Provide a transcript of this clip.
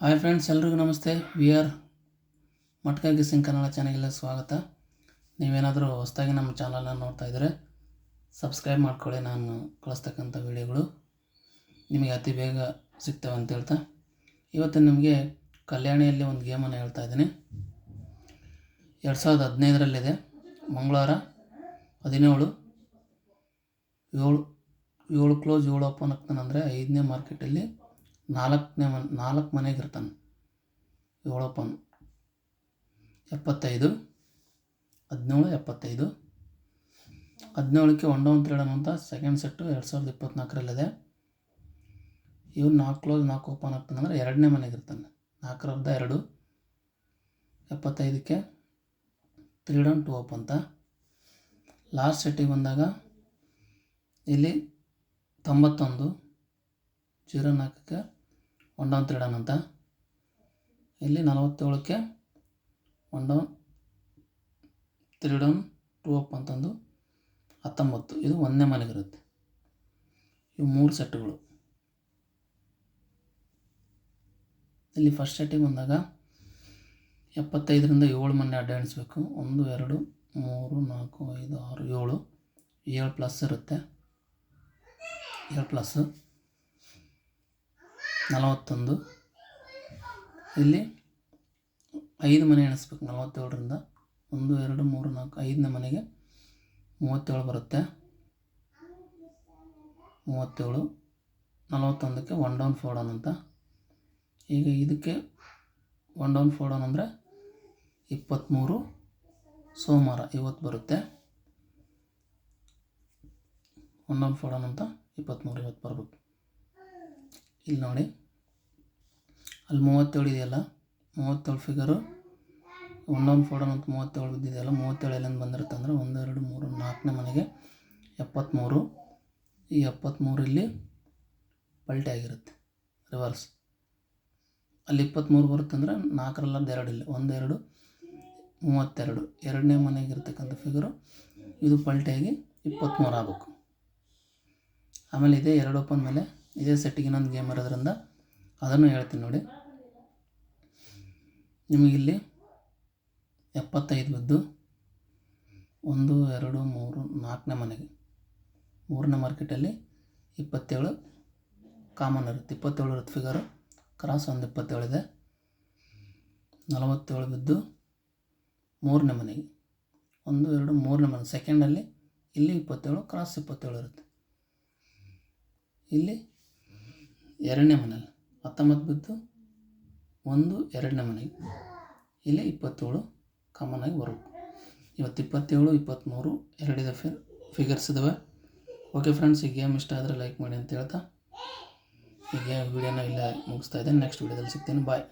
Hi friends, ಎಲ್ರಿಗೂ ನಮಸ್ತೆ. We are matka guessing Kannada ಚಾನಲ್ಗೆ ಸ್ವಾಗತ. ನೀವೇನಾದರೂ ಹೊಸದಾಗಿ ನಮ್ಮ ಚಾನಲ್ನ ನೋಡ್ತಾ ಇದ್ದರೆ ಸಬ್ಸ್ಕ್ರೈಬ್ ಮಾಡ್ಕೊಳ್ಳಿ. ನಾನು ಕಳಿಸ್ತಕ್ಕಂಥ ವಿಡಿಯೋಗಳು ನಿಮಗೆ ಅತಿ ಬೇಗ ಸಿಗ್ತವೆ ಅಂತ ಹೇಳ್ತಾ, ಇವತ್ತು ನಿಮಗೆ ಕಲ್ಯಾಣಿಯಲ್ಲಿ ಒಂದು ಗೇಮನ್ನು ಹೇಳ್ತಾ ಇದ್ದೀನಿ. 2015ರಲ್ಲಿದೆ. ಮಂಗಳವಾರ 17 7 ಕ್ಲೋಸ್ 7 ಓಪನ್ ಆಗ್ತಾನಂದರೆ 5ನೇ ಮಾರ್ಕೆಟಲ್ಲಿ 4 ಮನೆಗೆ ಇರ್ತಾನೆ. 7 ಓಪನ್ 75 17 75 17ಕ್ಕೆ 1 ಡೌನ್ 3 ಡೌನ್ ಅಂತ ಸೆಕೆಂಡ್ ಸೆಟ್ಟು 2024ರಲ್ಲಿದೆ. ಇವ್ರು 4 ಕ್ಲೋಸ್ 4 ಓಪನ್ ಆಗ್ತಾನಂದರೆ 2ನೇ ಮನೆಗೆ ಇರ್ತಾನೆ. 4 75ಕ್ಕೆ 3 ಡೌನ್ 2 ಓಪನ್ ಅಂತ. ಲಾಸ್ಟ್ ಸೆಟ್ಟಿಗೆ ಬಂದಾಗ ಇಲ್ಲಿ 91 04ಕ್ಕೆ 1 ಡೌನ್ 3 ಡೌನ್ ಅಂತ. ಇಲ್ಲಿ 47ಕ್ಕೆ 1 ಡೌನ್ 3 ಡೌನ್ 2 ಅಪ್ ಅಂತಂದು 19. ಇದು 1ನೇ ಮನೆಗಿರುತ್ತೆ. ಇವು 3 ಸೆಟ್ಟುಗಳು. ಇಲ್ಲಿ ಫಸ್ಟ್ ಸೆಟ್ಟಿಗೆ ಬಂದಾಗ 75ರಿಂದ 7 ಮನೆ ಅಡ್ಡ ಎಣಿಸ್ಬೇಕು. 1 2 3 4 5 6 7 ಪ್ಲಸ್ ಇರುತ್ತೆ. 7 ಪ್ಲಸ್ 41. ಇಲ್ಲಿ 5 ಮನೆ ಎಣಿಸ್ಬೇಕು. 47ರಿಂದ 1 2 3 4 5ನೇ ಮನೆಗೆ 37 ಬರುತ್ತೆ. 37 41ಕ್ಕೆ 1 ಡೌನ್ 4 ಡೌನ್ ಅಂತ. ಈಗ ಇದಕ್ಕೆ 1 ಡೌನ್ 4 ಡೌನ್ ಅಂದರೆ 23 ಸೋಮವಾರ ಇವತ್ತು ಬರುತ್ತೆ. 1 ಡೌನ್ 4 ಡೌನ್ ಅಂತ 23 ಇವತ್ತು ಬರಬೇಕು. ಇಲ್ಲಿ ನೋಡಿ, ಅಲ್ಲಿ 37 ಇದೆಯಲ್ಲ, 37 ಫಿಗರು 1 ಡೌನ್ 4 ಡೌನ್ ಅಂತ 37 ಬಿದ್ದಿದೆಯಲ್ಲ. 37 ಎಲ್ಲಿಂದ ಬಂದಿರುತ್ತೆ ಅಂದರೆ 1 2 3 4ನೇ ಮನೆಗೆ 73. ಈ 73 ಇಲ್ಲಿ ಪಲ್ಟೆ ಆಗಿರುತ್ತೆ, ರಿವರ್ಸ್. ಅಲ್ಲಿ 23 ಬರುತ್ತೆ ಅಂದರೆ 4ರಲ್ಲಿ 2 ಇಲ್ಲಿ 1 2 32. 2ನೇ ಮನೆಗೆ ಇರ್ತಕ್ಕಂಥ ಫಿಗರು ಇದು ಪಲ್ಟೆಯಾಗಿ 23 ಆಗಬೇಕು. ಆಮೇಲೆ ಇದೇ 2 ಓಪನ್ ಮೇಲೆ ಇದೇ ಸೆಟ್ಟಿಗೆ ಇನ್ನೊಂದು ಗೇಮ್ ಇರೋದ್ರಿಂದ ಅದನ್ನು ಹೇಳ್ತೀನಿ ನೋಡಿ. ನಿಮಗಿಲ್ಲಿ 75 ಬಿದ್ದು 1 2 3 4ನೇ ಮನೆಗೆ 3ನೇ ಮಾರ್ಕೆಟಲ್ಲಿ 27 ಕಾಮನ್ ಇರುತ್ತೆ. 27 ಇರುತ್ತೆ ಫಿಗರು. ಕ್ರಾಸ್ ಒಂದು 27 ಇದೆ. 47 ಬಿದ್ದು 3ನೇ ಮನೆಗೆ 1 2 3ನೇ ಮನೆ ಸೆಕೆಂಡಲ್ಲಿ ಇಲ್ಲಿ 27 ಕ್ರಾಸ್ 27 ಇರುತ್ತೆ. ಇಲ್ಲಿ 2ನೇ ಮನೆಯಲ್ಲಿ 19 ಬಿದ್ದು 1 2ನೇ ಮನೆಗೆ ಇಲ್ಲಿ 27 ಕಾಮನ್ ಆಗಿ ಬರಬೇಕು. ಇವತ್ತು 27 23 2 ಫಿಗರ್ಸ್ ಇದ್ದಾವೆ. ಓಕೆ ಫ್ರೆಂಡ್ಸ್, ಈ ಗೇಮ್ ಇಷ್ಟ ಆದರೆ ಲೈಕ್ ಮಾಡಿ ಅಂತ ಹೇಳ್ತಾ ಈ ಗೇಮ್ ವಿಡಿಯೋನ ಇಲ್ಲೇ ಮುಗಿಸ್ತಾ ಇದ್ದೇನೆ. ನೆಕ್ಸ್ಟ್ ವಿಡಿಯೋದಲ್ಲಿ ಸಿಗ್ತೀನಿ. ಬಾಯ್.